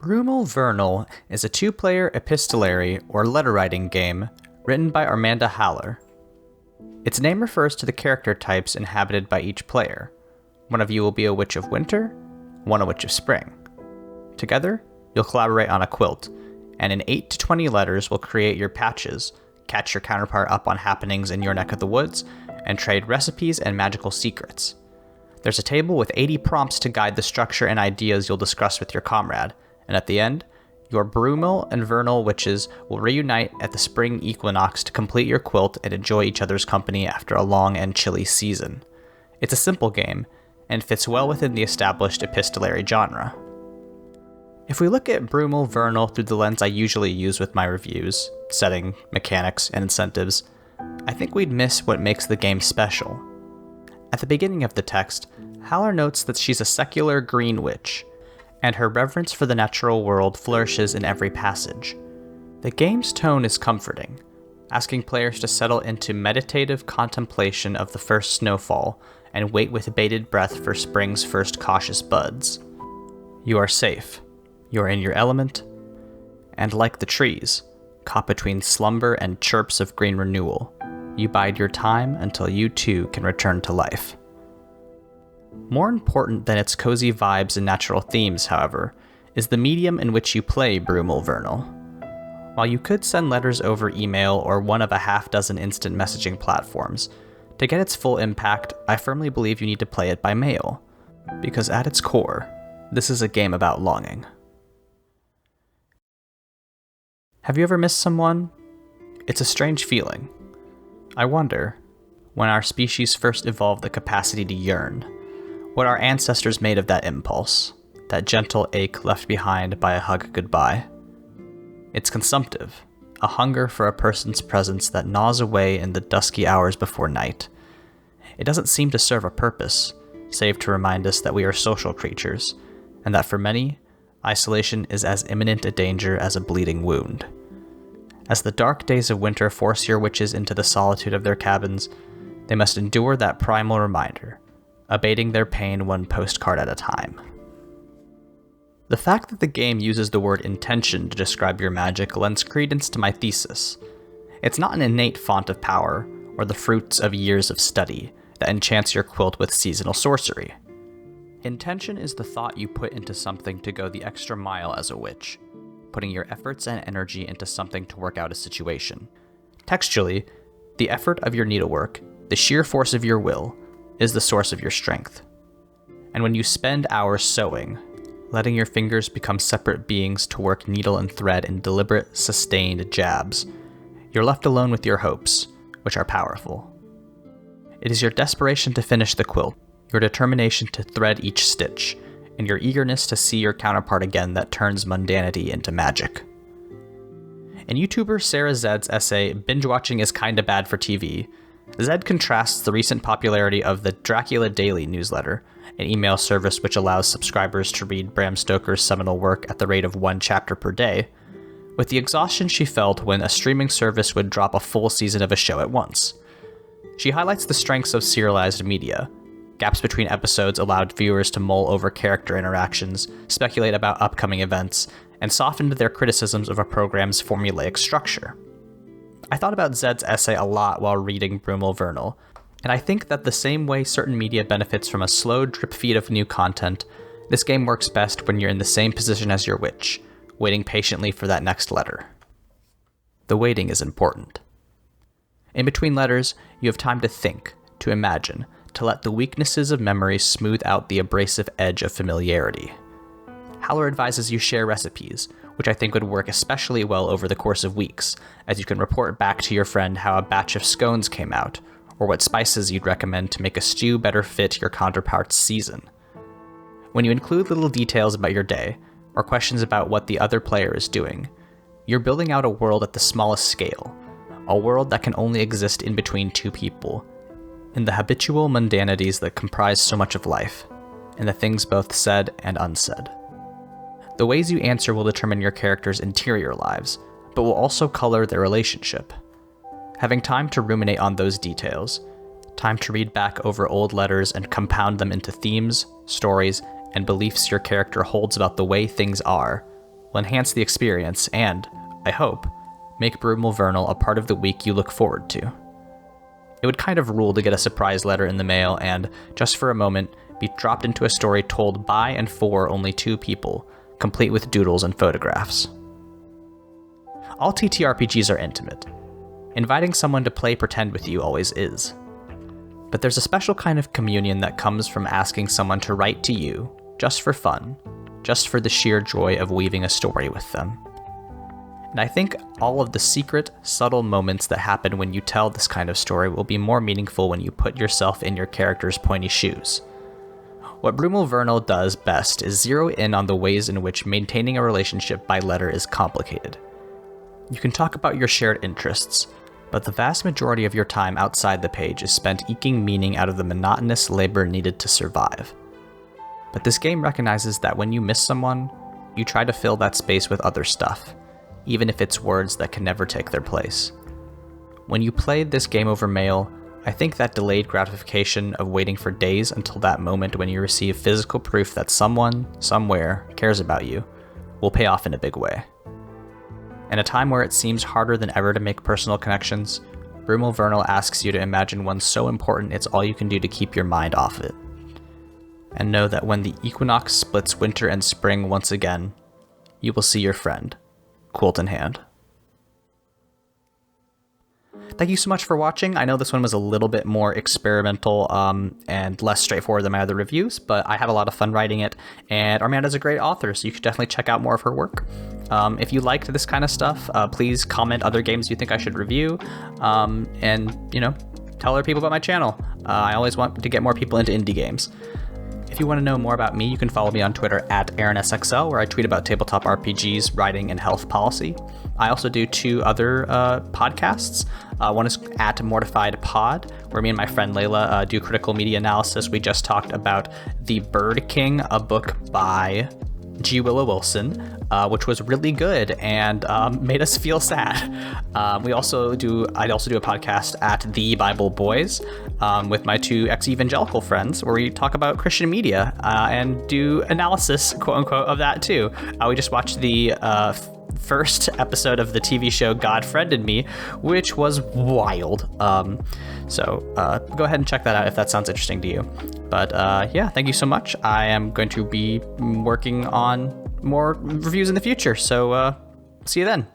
Vernal is a two-player epistolary or letter-writing game written by Amanda Haller. Its name refers to the character types inhabited by each player. One of you will be a witch of winter, one a witch of spring. Together, you'll collaborate on a quilt, and in 8 to 20 letters will create your patches, catch your counterpart up on happenings in your neck of the woods, and trade recipes and magical secrets. There's a table with 80 prompts to guide the structure and ideas you'll discuss with your comrade, and at the end, your Brumal and Vernal witches will reunite at the spring equinox to complete your quilt and enjoy each other's company after a long and chilly season. It's a simple game, and fits well within the established epistolary genre. If we look at Brumal Vernal through the lens I usually use with my reviews, setting, mechanics, and incentives, I think we'd miss what makes the game special. At the beginning of the text, Haller notes that she's a secular green witch, and her reverence for the natural world flourishes in every passage. The game's tone is comforting, asking players to settle into meditative contemplation of the first snowfall and wait with bated breath for spring's first cautious buds. You are safe, you are in your element, and like the trees, caught between slumber and chirps of green renewal, you bide your time until you too can return to life. More important than its cozy vibes and natural themes, however, is the medium in which you play Brumal Vernal. While you could send letters over email or one of a half-dozen instant messaging platforms, to get its full impact, I firmly believe you need to play it by mail, because at its core, this is a game about longing. Have you ever missed someone? It's a strange feeling. I wonder, when our species first evolved the capacity to yearn, what our ancestors made of that impulse, that gentle ache left behind by a hug goodbye. It's consumptive, a hunger for a person's presence that gnaws away in the dusky hours before night. It doesn't seem to serve a purpose, save to remind us that we are social creatures, and that for many, isolation is as imminent a danger as a bleeding wound. As the dark days of winter force your witches into the solitude of their cabins, they must endure that primal reminder, abating their pain one postcard at a time. The fact that the game uses the word intention to describe your magic lends credence to my thesis. It's not an innate font of power, or the fruits of years of study, that enchants your quilt with seasonal sorcery. Intention is the thought you put into something to go the extra mile as a witch, putting your efforts and energy into something to work out a situation. Textually, the effort of your needlework, the sheer force of your will, is the source of your strength. And when you spend hours sewing, letting your fingers become separate beings to work needle and thread in deliberate, sustained jabs, you're left alone with your hopes, which are powerful. It is your desperation to finish the quilt, your determination to thread each stitch, and your eagerness to see your counterpart again that turns mundanity into magic. In YouTuber Sarah Zed's essay, Bingewatching is Kinda Bad for TV, Zed contrasts the recent popularity of the Dracula Daily newsletter, an email service which allows subscribers to read Bram Stoker's seminal work at the rate of 1 chapter per day, with the exhaustion she felt when a streaming service would drop a full season of a show at once. She highlights the strengths of serialized media. Gaps between episodes allowed viewers to mull over character interactions, speculate about upcoming events, and softened their criticisms of a program's formulaic structure. I thought about Zed's essay a lot while reading Brumal Vernal, and I think that the same way certain media benefits from a slow drip feed of new content, this game works best when you're in the same position as your witch, waiting patiently for that next letter. The waiting is important. In between letters, you have time to think, to imagine, to let the weaknesses of memory smooth out the abrasive edge of familiarity. Haller advises you share recipes, which I think would work especially well over the course of weeks, as you can report back to your friend how a batch of scones came out, or what spices you'd recommend to make a stew better fit your counterpart's season. When you include little details about your day, or questions about what the other player is doing, you're building out a world at the smallest scale, a world that can only exist in between two people, in the habitual mundanities that comprise so much of life, in the things both said and unsaid. The ways you answer will determine your character's interior lives, but will also color their relationship. Having time to ruminate on those details, time to read back over old letters and compound them into themes, stories, and beliefs your character holds about the way things are, will enhance the experience and, I hope, make Brumal Vernal a part of the week you look forward to. It would kind of rule to get a surprise letter in the mail and, just for a moment, be dropped into a story told by and for only 2 people, complete with doodles and photographs. All TTRPGs are intimate. Inviting someone to play pretend with you always is. But there's a special kind of communion that comes from asking someone to write to you, just for fun, just for the sheer joy of weaving a story with them. And I think all of the secret, subtle moments that happen when you tell this kind of story will be more meaningful when you put yourself in your character's pointy shoes. What Brumal Vernal does best is zero in on the ways in which maintaining a relationship by letter is complicated. You can talk about your shared interests, but the vast majority of your time outside the page is spent eking meaning out of the monotonous labor needed to survive. But this game recognizes that when you miss someone, you try to fill that space with other stuff, even if it's words that can never take their place. When you played this game over mail, I think that delayed gratification of waiting for days until that moment when you receive physical proof that someone, somewhere, cares about you, will pay off in a big way. In a time where it seems harder than ever to make personal connections, Brumal Vernal asks you to imagine one so important it's all you can do to keep your mind off it. And know that when the Equinox splits winter and spring once again, you will see your friend, quilt in hand. Thank you so much for watching. I know this one was a little bit more experimental and less straightforward than my other reviews, but I had a lot of fun writing it, and Amanda's a great author, so you should definitely check out more of her work. If you liked this kind of stuff, please comment other games you think I should review, and, tell other people about my channel. I always want to get more people into indie games. If you want to know more about me, you can follow me on Twitter at AaronSXL, where I tweet about tabletop RPGs, writing, and health policy. I also do 2 other podcasts. One is at Mortified Pod, where me and my friend Layla do critical media analysis. We just talked about The Bird King, a book by G. Willow Wilson, which was really good and made us feel sad. I also do a podcast at The Bible Boys with my 2 ex-evangelical friends, where we talk about Christian media and do analysis, quote unquote, of that too. We just watched the first episode of the TV show God Friended Me, which was wild. So go ahead and check that out if that sounds interesting to you. But yeah, thank you so much. I am going to be working on more reviews in the future, so see you then.